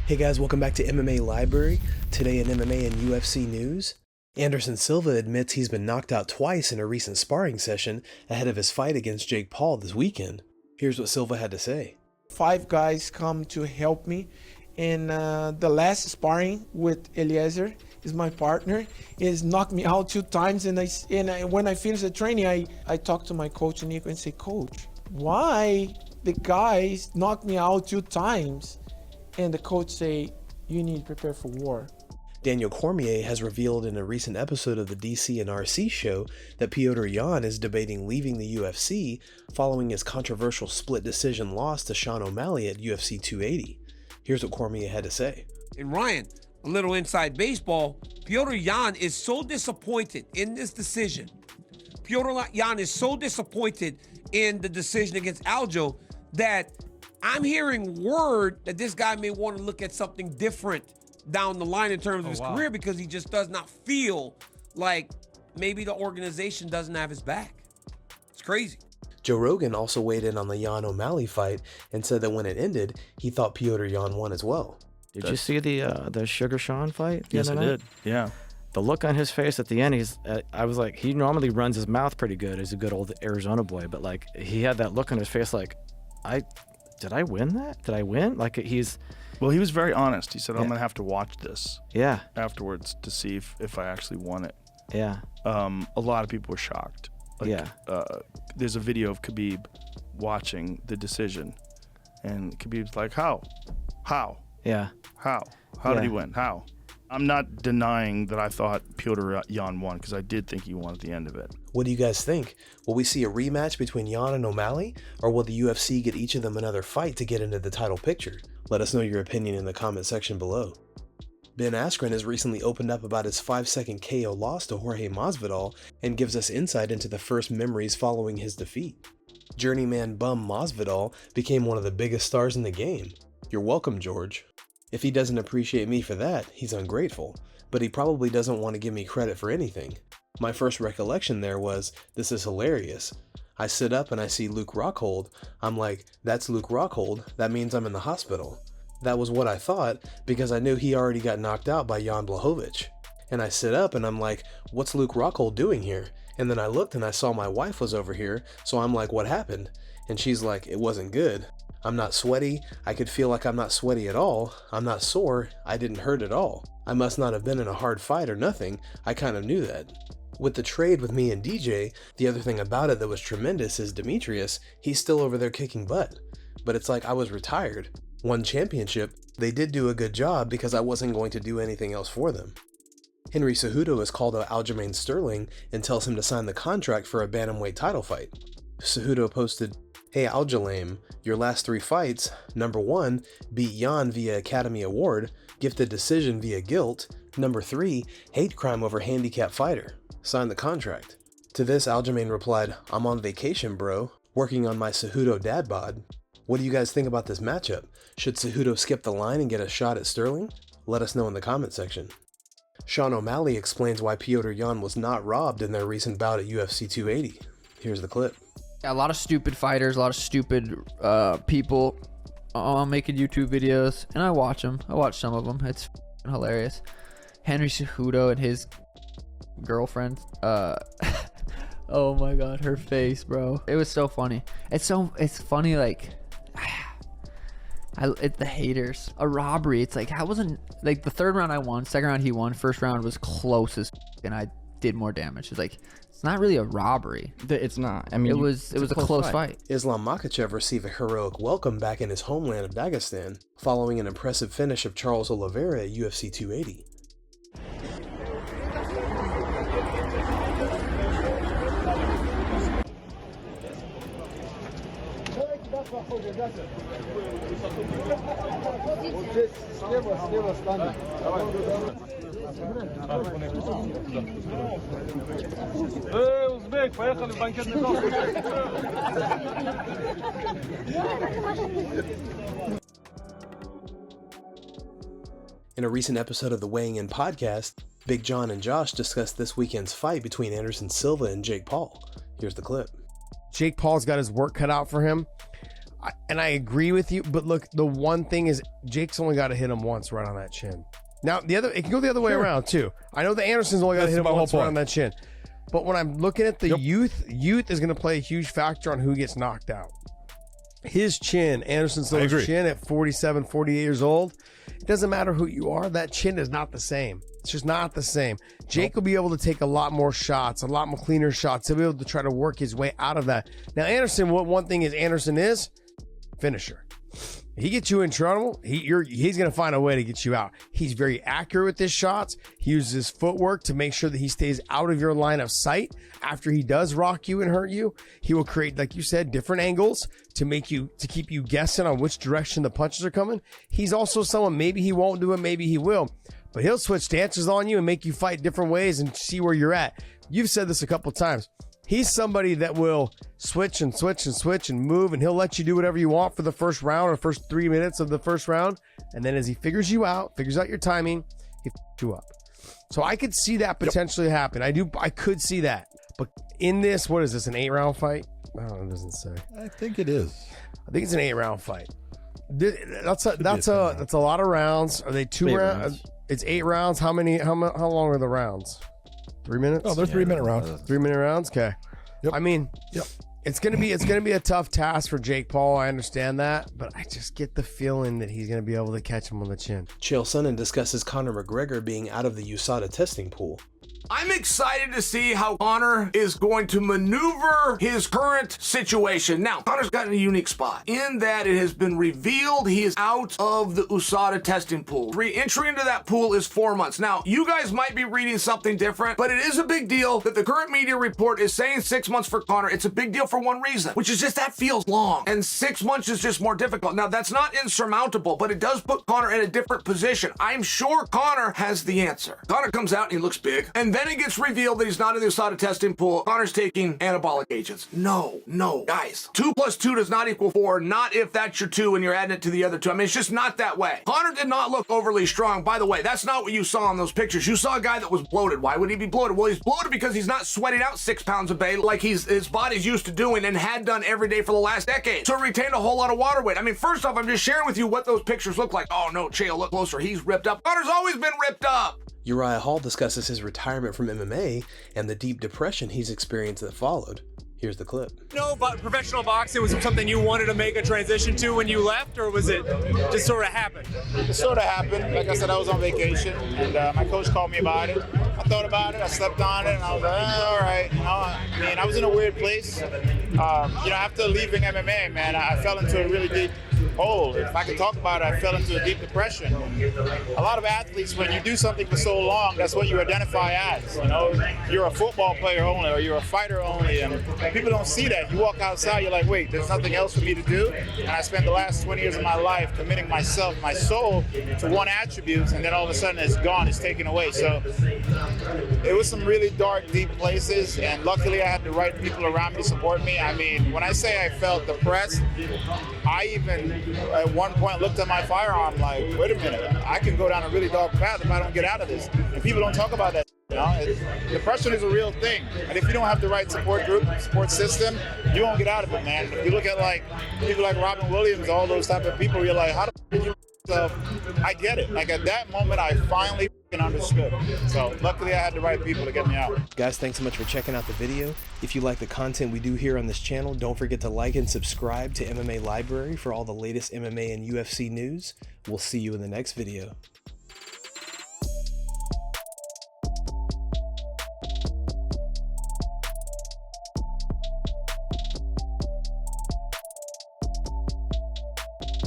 Hey guys, welcome back to MMA Library. Today in MMA and UFC news, Anderson Silva admits he's been knocked out twice in a recent sparring session ahead of his fight against Jake Paul this weekend. Here's what Silva had to say. 5 guys come to help me, and the last sparring with Eliezer is my partner. He's knocked me out 2 times, and when I finish the training, I talk to my coach Nico and say, Coach, why the guys knocked me out 2 times? And the coach say, you need to prepare for war. Daniel Cormier has revealed in a recent episode of the DC and RC show that Petr Yan is debating leaving the UFC following his controversial split decision loss to Sean O'Malley at UFC 280. Here's what Cormier had to say. And Ryan, a little inside baseball, Petr Yan is so disappointed in this decision. Petr Yan is so disappointed in the decision against Aljo that I'm hearing word that this guy may want to look at something different down the line in terms of his career because he just does not feel like maybe the organization doesn't have his back. It's crazy. Joe Rogan also weighed in on the Yan O'Malley fight and said that when it ended, he thought Petr Yan won as well. Did you see the Sugar Sean fight? Yes, I did. Yeah. The look on his face at the end, I was like, he normally runs his mouth pretty good. He's a good old Arizona boy, but like he had that look on his face like, did I win that? Did I win? Like Well, he was very honest. He said, I'm going to have to watch this yeah afterwards to see if I actually won it. Yeah. A lot of people were shocked. Like, yeah. There's a video of Khabib watching the decision, and Khabib's like, How? Yeah. How did he win? How? I'm not denying that I thought Petr Yan won because I did think he won at the end of it. What do you guys think? Will we see a rematch between Yan and O'Malley, or will the UFC get each of them another fight to get into the title picture? Let us know your opinion in the comment section below. Ben Askren has recently opened up about his 5-second KO loss to Jorge Masvidal and gives us insight into the first memories following his defeat. Journeyman bum Masvidal became one of the biggest stars in the game. You're welcome, George. If he doesn't appreciate me for that, he's ungrateful, but he probably doesn't want to give me credit for anything. My first recollection there was, this is hilarious. I sit up and I see Luke Rockhold. I'm like, that's Luke Rockhold, that means I'm in the hospital. That was what I thought, because I knew he already got knocked out by Jan Blachowicz. And I sit up and I'm like, what's Luke Rockhold doing here? And then I looked and I saw my wife was over here, so I'm like, what happened? And she's like, it wasn't good. I'm not sweaty, I could feel like I'm not sweaty at all, I'm not sore, I didn't hurt at all. I must not have been in a hard fight or nothing, I kind of knew that. With the trade with me and DJ, the other thing about it that was tremendous is Demetrius, he's still over there kicking butt. But it's like I was retired, won championship, they did do a good job because I wasn't going to do anything else for them. Henry Cejudo has called out Aljamain Sterling and tells him to sign the contract for a bantamweight title fight. Cejudo posted, hey Aljamain, your last 3 fights, number 1, beat Yan via Academy Award, gifted decision via guilt, number 3, hate crime over handicap fighter. Sign the contract. To this, Aljamain replied, I'm on vacation, bro, working on my Cejudo dad bod. What do you guys think about this matchup? Should Cejudo skip the line and get a shot at Sterling? Let us know in the comment section. Sean O'Malley explains why Petr Yan was not robbed in their recent bout at UFC 280. Here's the clip. A lot of stupid fighters, a lot of stupid people making YouTube videos, and I watch them. I watch some of them. It's hilarious. Henry Cejudo and his girlfriend. Oh my god, her face, bro. It was so funny. It's funny, like the haters. A robbery. It's like, I wasn't like the 3rd round I won, 2nd round he won, 1st round was close as and I did more damage. It's like, it's not really a robbery. It's not. I mean, it was a close fight. Islam Makhachev received a heroic welcome back in his homeland of Dagastan, following an impressive finish of Charles Oliveira at UFC 280. In a recent episode of the Weighing In podcast, Big John and Josh discussed this weekend's fight between Anderson Silva and Jake Paul. Here's the clip. Jake Paul's got his work cut out for him. And I agree with you, but look, the one thing is Jake's only got to hit him once right on that chin. Now, it can go the other way around, too. I know that Anderson's only got to hit him once right on that chin. But when I'm looking at the youth is going to play a huge factor on who gets knocked out. His chin, Anderson's chin at 47, 48 years old, it doesn't matter who you are, that chin is not the same. It's just not the same. Jake will be able to take a lot more shots, a lot more cleaner shots. He'll be able to try to work his way out of that. Now, Anderson, one thing is Anderson is finisher. He gets you in trouble, he's going to find a way to get you out. He's very accurate with his shots. He uses his footwork to make sure that he stays out of your line of sight. After he does rock you and hurt you, he will create, like you said, different angles to keep you guessing on which direction the punches are coming. He's also someone, maybe he won't do it, maybe he will, but he'll switch stances on you and make you fight different ways and see where you're at. You've said this a couple of times. He's somebody that will switch and move, and he'll let you do whatever you want for the first round or first 3 minutes of the first round. And then as he figures out your timing, he f***s you up. So I could see that potentially happen. I could see that. But in this, what is this, an 8-round fight? I don't know, it doesn't say. I think it is. I think it's an 8-round fight. That's a lot of rounds. Are they 2 rounds? It's 8 rounds. How long are the rounds? 3 minutes? Oh, they're 3-minute rounds. 3-minute rounds? Okay. Yep. I mean, it's gonna be a tough task for Jake Paul. I understand that, but I just get the feeling that he's gonna be able to catch him on the chin. Chael Sonnen discusses Conor McGregor being out of the USADA testing pool. I'm excited to see how Conor is going to maneuver his current situation. Now, Conor's got a unique spot in that it has been revealed he is out of the USADA testing pool. Re-entry into that pool is 4 months. Now, you guys might be reading something different, but it is a big deal that the current media report is saying 6 months for Conor. It's a big deal for one reason, which is just that feels long, and 6 months is just more difficult. Now, that's not insurmountable, but it does put Conor in a different position. I'm sure Conor has the answer. Conor comes out and he looks big, and then it gets revealed that he's not in the USADA testing pool. Conor's taking anabolic agents. No, guys. 2 + 2 does not equal 4. Not if that's your 2 and you're adding it to the other 2. I mean, it's just not that way. Conor did not look overly strong. By the way, that's not what you saw in those pictures. You saw a guy that was bloated. Why would he be bloated? Well, he's bloated because he's not sweating out 6 pounds a day like his body's used to doing and had done every day for the last decade. So it retained a whole lot of water weight. I mean, first off, I'm just sharing with you what those pictures look like. Oh no, Chael, look closer. He's ripped up. Conor's always been ripped up. Uriah Hall discusses his retirement from MMA and the deep depression he's experienced that followed. Here's the clip. But professional boxing was something you wanted to make a transition to when you left, or was it just sort of happened? It sort of happened. Like I said, I was on vacation, and my coach called me about it. I thought about it, I slept on it, and I was like, all right. I mean, I was in a weird place. After leaving MMA, man, I fell into a really deep hole. If I could talk about it, I fell into a deep depression. A lot of athletes, when you do something for so long, that's what you identify as. You're a football player only, or you're a fighter only, and people don't see that. You walk outside, you're like, wait, there's nothing else for me to do? And I spent the last 20 years of my life committing myself, my soul, to one attribute, and then all of a sudden it's gone, it's taken away. So it was some really dark, deep places, and luckily I had the right people around me to support me. I mean, when I say I felt depressed, I even at one point looked at my firearm like, wait a minute, I can go down a really dark path if I don't get out of this. And people don't talk about that. Depression is a real thing, and if you don't have the right support group, support system, you won't get out of it, man. If you look at like people like Robin Williams, all those type of people, you're like, how the f*** did you yourself? I get it. Like at that moment, I finally understood. So luckily I had the right people to get me out. Guys, thanks so much for checking out the video. If you like the content we do here on this channel, don't forget to like and subscribe to MMA Library for all the latest MMA and UFC news. We'll see you in the next video.